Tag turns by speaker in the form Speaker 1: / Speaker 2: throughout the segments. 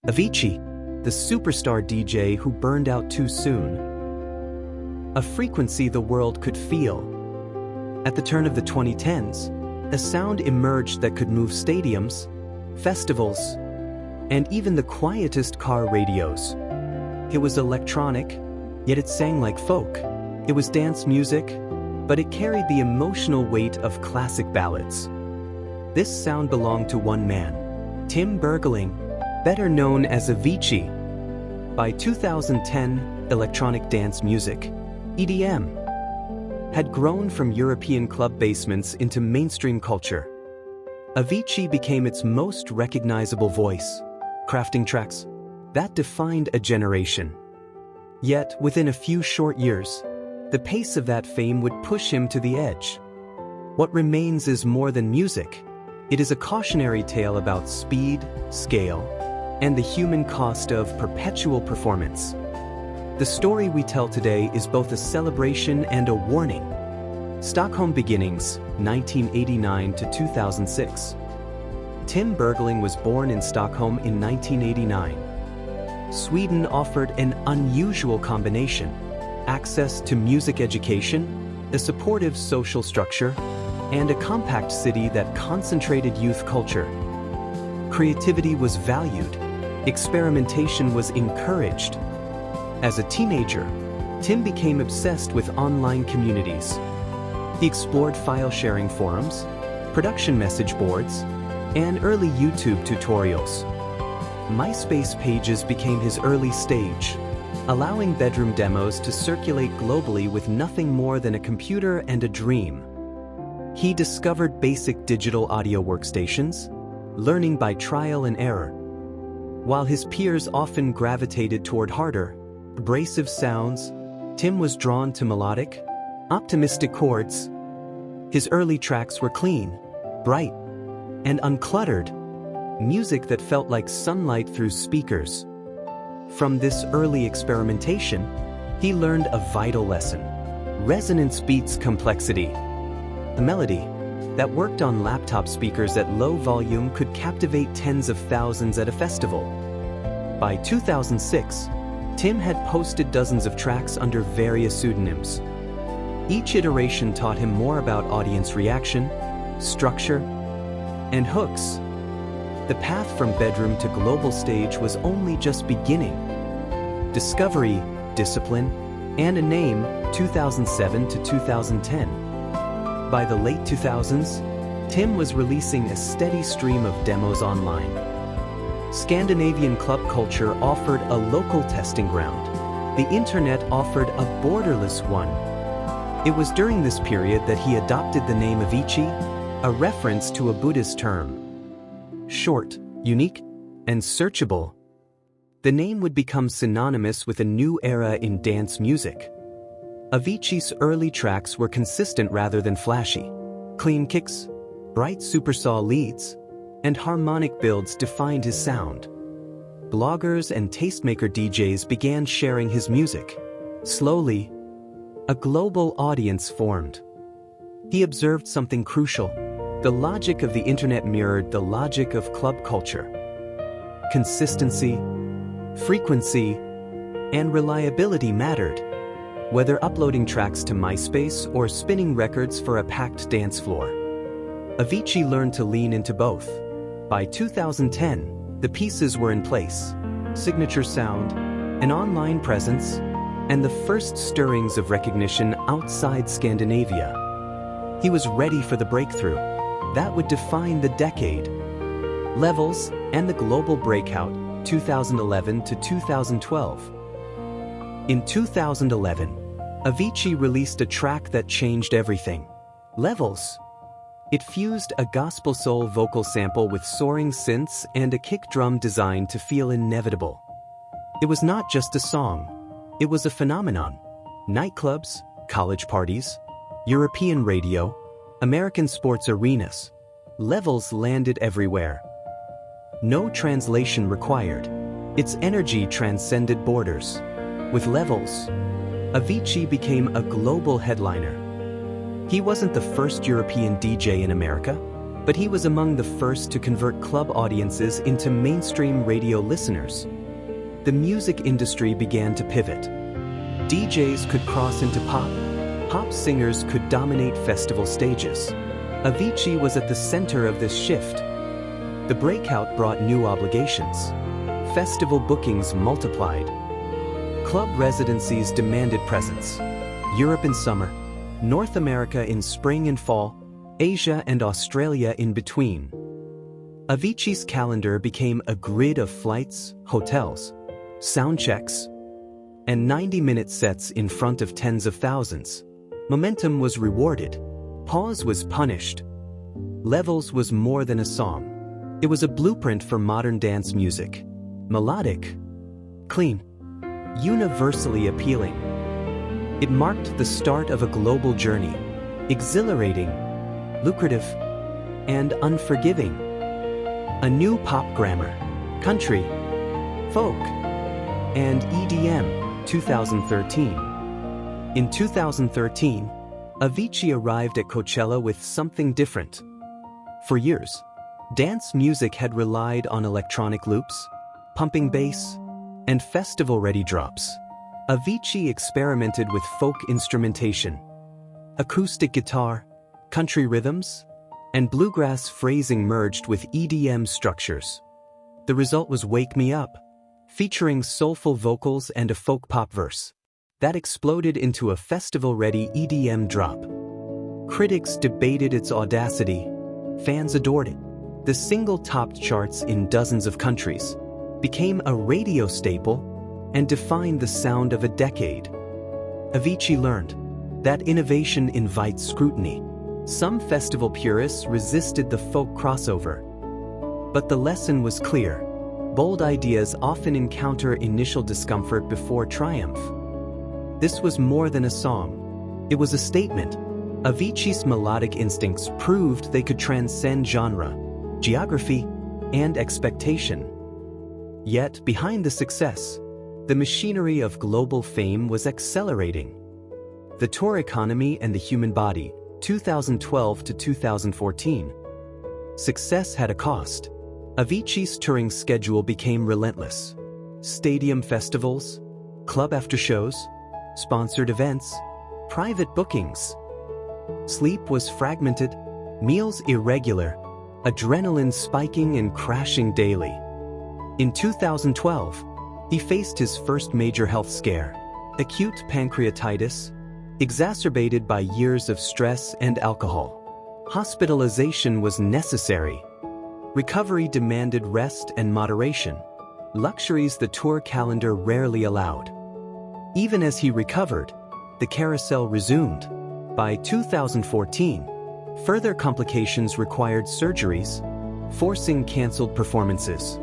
Speaker 1: Avicii, the superstar DJ who burned out too soon. A frequency the world could feel. At the turn of the 2010s, a sound emerged that could move stadiums, festivals, and even the quietest car radios. It was electronic, yet it sang like folk. It was dance music, but it carried the emotional weight of classic ballads. This sound belonged to one man, Tim Bergling, better known as Avicii. By 2010, electronic dance music, EDM, had grown from European club basements into mainstream culture. Avicii became its most recognizable voice, crafting tracks that defined a generation. Yet, within a few short years, the pace of that fame would push him to the edge. What remains is more than music. It is a cautionary tale about speed, scale, and the human cost of perpetual performance. The story we tell today is both a celebration and a warning. Stockholm beginnings, 1989 to 2006. Tim Bergling was born in Stockholm in 1989. Sweden offered an unusual combination: access to music education, a supportive social structure, and a compact city that concentrated youth culture. Creativity was valued. Experimentation was encouraged. As a teenager, Tim became obsessed with online communities. He explored file-sharing forums, production message boards, and early YouTube tutorials. MySpace pages became his early stage, allowing bedroom demos to circulate globally with nothing more than a computer and a dream. He discovered basic digital audio workstations, learning by trial and error. While his peers often gravitated toward harder, abrasive sounds, Tim was drawn to melodic, optimistic chords. His early tracks were clean, bright, and uncluttered, music that felt like sunlight through speakers. From this early experimentation, he learned a vital lesson: resonance beats complexity. The melody that worked on laptop speakers at low volume could captivate tens of thousands at a festival. By 2006, Tim had posted dozens of tracks under various pseudonyms. Each iteration taught him more about audience reaction, structure, and hooks. The path from bedroom to global stage was only just beginning. Discovery, discipline, and a name, 2007 to 2010. By the late 2000s, Tim was releasing a steady stream of demos online. Scandinavian club culture offered a local testing ground. The internet offered a borderless one. It was during this period that he adopted the name Avicii, a reference to a Buddhist term. Short, unique, and searchable, the name would become synonymous with a new era in dance music. Avicii's early tracks were consistent rather than flashy. Clean kicks, bright supersaw leads, and harmonic builds defined his sound. Bloggers and tastemaker DJs began sharing his music. Slowly, a global audience formed. He observed something crucial. The logic of the internet mirrored the logic of club culture. Consistency, frequency, and reliability mattered, whether uploading tracks to MySpace or spinning records for a packed dance floor. Avicii learned to lean into both. By 2010, the pieces were in place: signature sound, an online presence, and the first stirrings of recognition outside Scandinavia. He was ready for the breakthrough that would define the decade. Levels and the global breakout, 2011 to 2012. In 2011, Avicii released a track that changed everything: Levels. It fused a gospel soul vocal sample with soaring synths and a kick drum designed to feel inevitable. It was not just a song, it was a phenomenon. Nightclubs, college parties, European radio, American sports arenas. Levels landed everywhere. No translation required. Its energy transcended borders. With Levels, Avicii became a global headliner. He wasn't the first European DJ in America, but he was among the first to convert club audiences into mainstream radio listeners. The music industry began to pivot. DJs could cross into pop. Pop singers could dominate festival stages. Avicii was at the center of this shift. The breakout brought new obligations. Festival bookings multiplied. Club residencies demanded presence. Europe in summer, North America in spring and fall, Asia and Australia in between. Avicii's calendar became a grid of flights, hotels, sound checks, and 90-minute sets in front of tens of thousands. Momentum was rewarded. Pause was punished. Levels was more than a song. It was a blueprint for modern dance music. Melodic, clean, universally appealing. It marked the start of a global journey, exhilarating, lucrative, and unforgiving. A new pop grammar, country, folk, and EDM, 2013. In 2013, Avicii arrived at Coachella with something different. For years, dance music had relied on electronic loops, pumping bass, and festival-ready drops. Avicii experimented with folk instrumentation, acoustic guitar, country rhythms, and bluegrass phrasing merged with EDM structures. The result was Wake Me Up, featuring soulful vocals and a folk pop verse that exploded into a festival-ready EDM drop. Critics debated its audacity. Fans adored it. The single topped charts in dozens of countries, became a radio staple, and defined the sound of a decade. Avicii learned that innovation invites scrutiny. Some festival purists resisted the folk crossover. But the lesson was clear. Bold ideas often encounter initial discomfort before triumph. This was more than a song. It was a statement. Avicii's melodic instincts proved they could transcend genre, geography, and expectation. Yet, behind the success, the machinery of global fame was accelerating. The tour economy and the human body, 2012 to 2014. Success had a cost. Avicii's touring schedule became relentless. Stadium festivals, club after-shows, sponsored events, private bookings. Sleep was fragmented, meals irregular, adrenaline spiking and crashing daily. In 2012, he faced his first major health scare, acute pancreatitis, exacerbated by years of stress and alcohol. Hospitalization was necessary. Recovery demanded rest and moderation, luxuries the tour calendar rarely allowed. Even as he recovered, the carousel resumed. By 2014, further complications required surgeries, forcing canceled performances.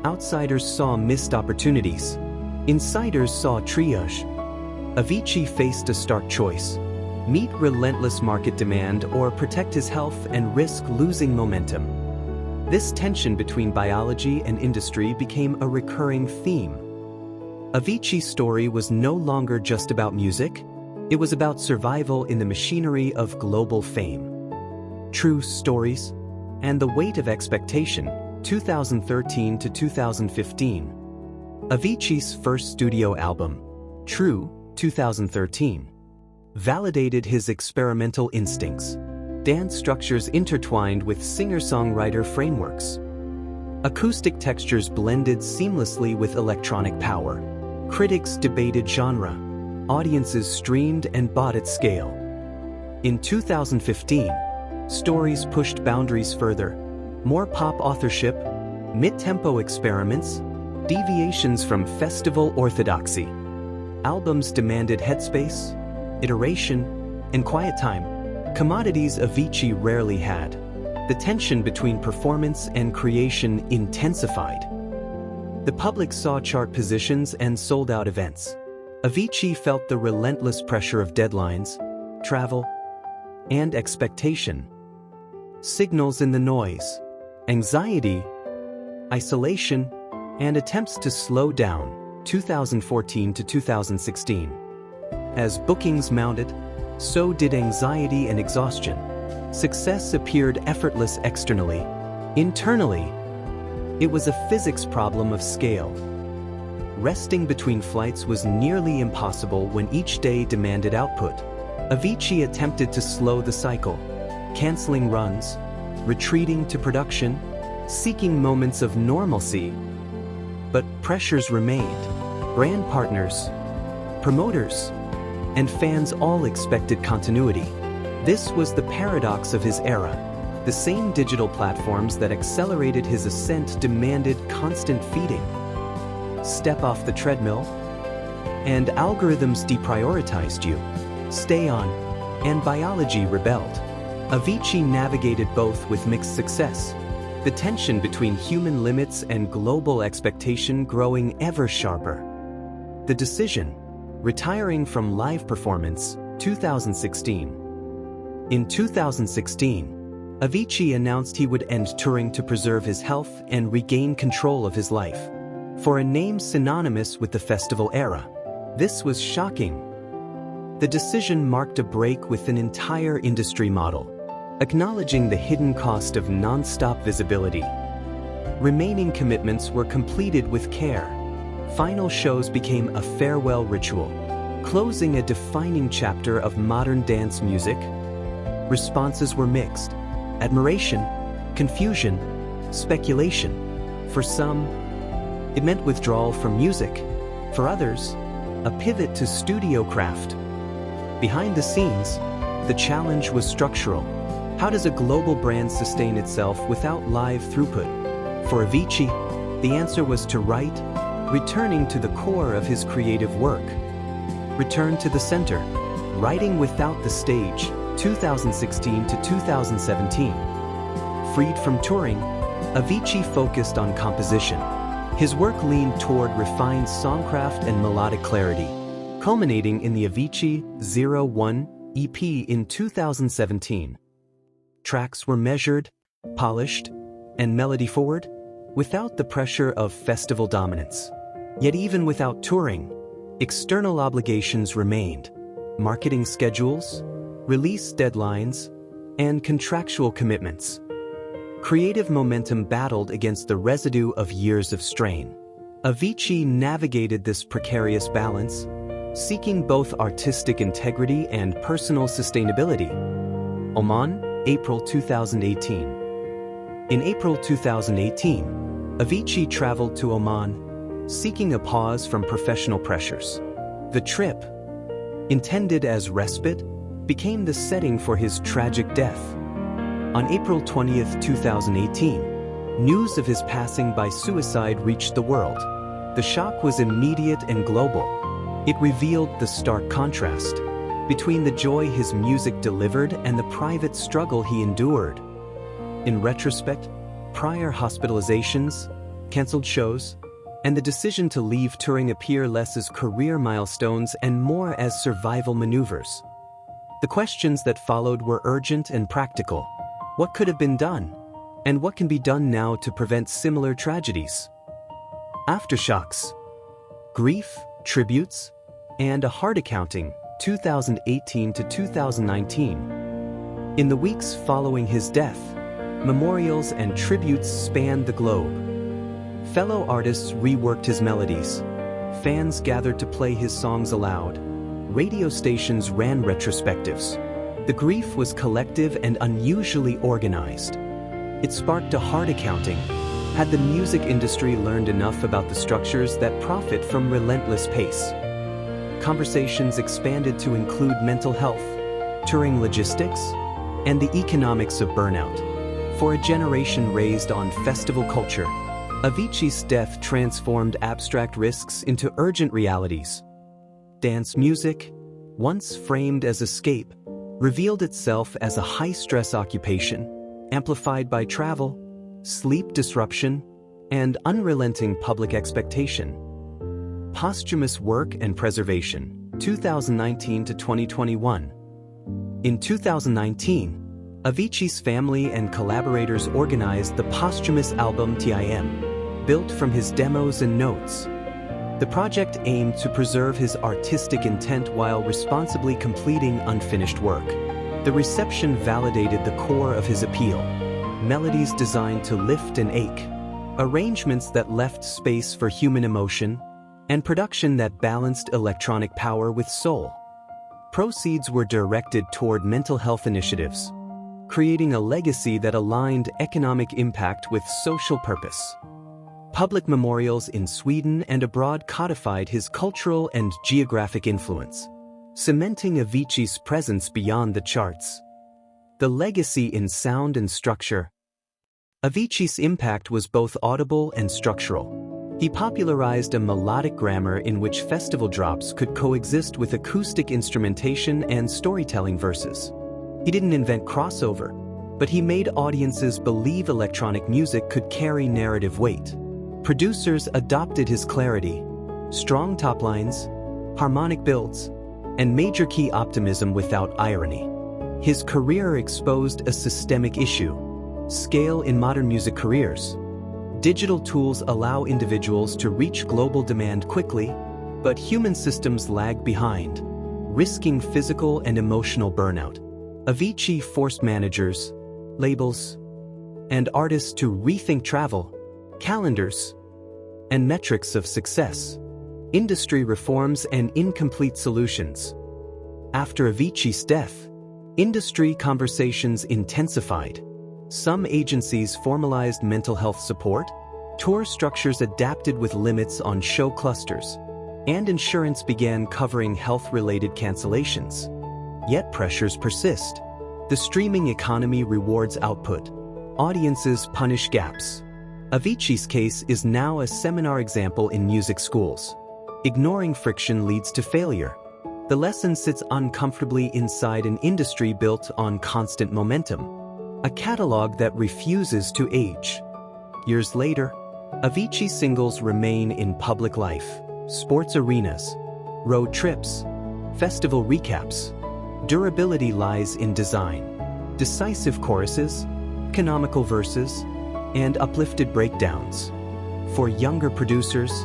Speaker 1: Outsiders saw missed opportunities. Insiders saw triage. Avicii faced a stark choice: meet relentless market demand or protect his health and risk losing momentum. This tension between biology and industry became a recurring theme. Avicii's story was no longer just about music, it was about survival in the machinery of global fame. True stories and the weight of expectation, 2013 to 2015. Avicii's first studio album, True, 2013, validated his experimental instincts. Dance structures intertwined with singer-songwriter frameworks. Acoustic textures blended seamlessly with electronic power. Critics debated genre. Audiences streamed and bought at scale. In 2015, stories pushed boundaries further. More pop authorship, mid-tempo experiments, deviations from festival orthodoxy. Albums demanded headspace, iteration, and quiet time, commodities Avicii rarely had. The tension between performance and creation intensified. The public saw chart positions and sold-out events. Avicii felt the relentless pressure of deadlines, travel, and expectation. Signals in the noise, anxiety, isolation, and attempts to slow down, 2014 to 2016. As bookings mounted, so did anxiety and exhaustion. Success appeared effortless externally. Internally, it was a physics problem of scale. Resting between flights was nearly impossible when each day demanded output. Avicii attempted to slow the cycle, canceling runs, retreating to production, seeking moments of normalcy. But pressures remained. Brand partners, promoters, and fans all expected continuity. This was the paradox of his era. The same digital platforms that accelerated his ascent demanded constant feeding. Step off the treadmill, and algorithms deprioritized you. Stay on, and biology rebelled. Avicii navigated both with mixed success, the tension between human limits and global expectation growing ever sharper. The decision, retiring from live performance, 2016. In 2016, Avicii announced he would end touring to preserve his health and regain control of his life. For a name synonymous with the festival era, this was shocking. The decision marked a break with an entire industry model, acknowledging the hidden cost of non-stop visibility. Remaining commitments were completed with care. Final shows became a farewell ritual, closing a defining chapter of modern dance music. Responses were mixed. Admiration, confusion, speculation. For some, it meant withdrawal from music. For others, a pivot to studio craft. Behind the scenes, the challenge was structural. How does a global brand sustain itself without live throughput? For Avicii, the answer was to write, returning to the core of his creative work. Return to the center, writing without the stage, 2016 to 2017. Freed from touring, Avicii focused on composition. His work leaned toward refined songcraft and melodic clarity, culminating in the Avicii 01 EP in 2017. Tracks were measured, polished, and melody-forward, without the pressure of festival dominance. Yet even without touring, external obligations remained. Marketing schedules, release deadlines, and contractual commitments. Creative momentum battled against the residue of years of strain. Avicii navigated this precarious balance, seeking both artistic integrity and personal sustainability. Oman, April 2018. In April 2018, Avicii traveled to Oman, seeking a pause from professional pressures. The trip, intended as respite, became the setting for his tragic death. On April 20, 2018, news of his passing by suicide reached the world. The shock was immediate and global. It revealed the stark contrast between the joy his music delivered and the private struggle he endured. In retrospect, prior hospitalizations, canceled shows, and the decision to leave touring appear less as career milestones and more as survival maneuvers. The questions that followed were urgent and practical. What could have been done? And what can be done now to prevent similar tragedies? Aftershocks, grief, tributes, and a hard accounting, 2018 to 2019. In the weeks following his death, memorials and tributes spanned the globe. Fellow artists reworked his melodies. Fans gathered to play his songs aloud. Radio stations ran retrospectives. The grief was collective and unusually organized. It sparked a hard accounting. Had the music industry learned enough about the structures that profit from relentless pace? Conversations expanded to include mental health, touring logistics, and the economics of burnout. For a generation raised on festival culture, Avicii's death transformed abstract risks into urgent realities. Dance music, once framed as escape, revealed itself as a high-stress occupation, amplified by travel, sleep disruption, and unrelenting public expectation. Posthumous work and preservation, 2019 to 2021. In 2019, Avicii's family and collaborators organized the posthumous album TIM, built from his demos and notes. The project aimed to preserve his artistic intent while responsibly completing unfinished work. The reception validated the core of his appeal. Melodies designed to lift and ache, arrangements that left space for human emotion, and production that balanced electronic power with soul. Proceeds were directed toward mental health initiatives, creating a legacy that aligned economic impact with social purpose. Public memorials in Sweden and abroad codified his cultural and geographic influence, cementing Avicii's presence beyond the charts. The legacy in sound and structure. Avicii's impact was both audible and structural. He popularized a melodic grammar in which festival drops could coexist with acoustic instrumentation and storytelling verses. He didn't invent crossover, but he made audiences believe electronic music could carry narrative weight. Producers adopted his clarity, strong top lines, harmonic builds, and major key optimism without irony. His career exposed a systemic issue: scale in modern music careers. Digital tools allow individuals to reach global demand quickly, but human systems lag behind, risking physical and emotional burnout. Avicii forced managers, labels, and artists to rethink travel, calendars, and metrics of success, industry reforms, and incomplete solutions. After Avicii's death, industry conversations intensified. Some agencies formalized mental health support, tour structures adapted with limits on show clusters, and insurance began covering health-related cancellations. Yet pressures persist. The streaming economy rewards output. Audiences punish gaps. Avicii's case is now a seminar example in music schools. Ignoring friction leads to failure. The lesson sits uncomfortably inside an industry built on constant momentum, a catalog that refuses to age. Years later, Avicii singles remain in public life: sports arenas, road trips, festival recaps. Durability lies in design: decisive choruses, canonical verses, and uplifted breakdowns. For younger producers,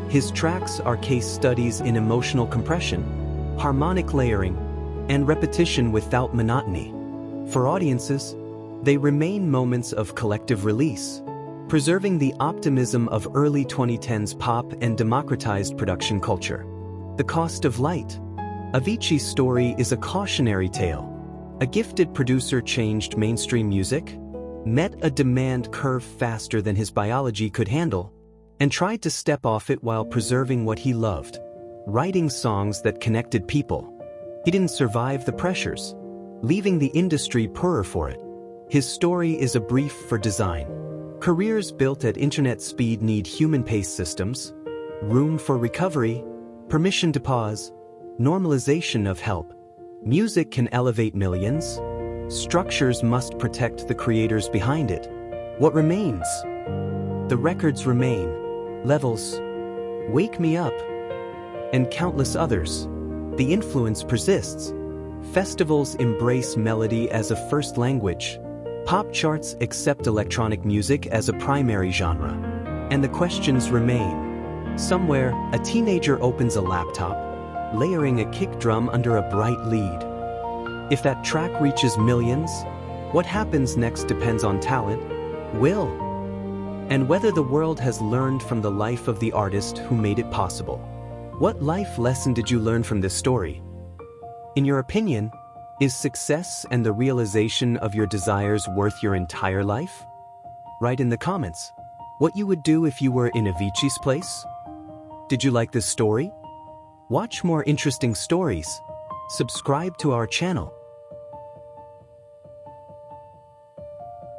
Speaker 1: his tracks are case studies in emotional compression, harmonic layering, and repetition without monotony. For audiences, they remain moments of collective release, preserving the optimism of early 2010s pop and democratized production culture. The cost of light. Avicii's story is a cautionary tale. A gifted producer changed mainstream music, met a demand curve faster than his biology could handle, and tried to step off it while preserving what he loved: writing songs that connected people. He didn't survive the pressures, leaving the industry poorer for it. His story is a brief for design. Careers built at internet speed need human pace systems, room for recovery, permission to pause, normalization of help. Music can elevate millions. Structures must protect the creators behind it. What remains? The records remain. Levels, Wake Me Up, and countless others. The influence persists. Festivals embrace melody as a first language. Pop charts accept electronic music as a primary genre. And the questions remain. Somewhere, a teenager opens a laptop, layering a kick drum under a bright lead. If that track reaches millions, what happens next depends on talent, will, and whether the world has learned from the life of the artist who made it possible. What life lesson did you learn from this story? In your opinion, is success and the realization of your desires worth your entire life? Write in the comments what you would do if you were in Avicii's place. Did you like this story? Watch more interesting stories. Subscribe to our channel.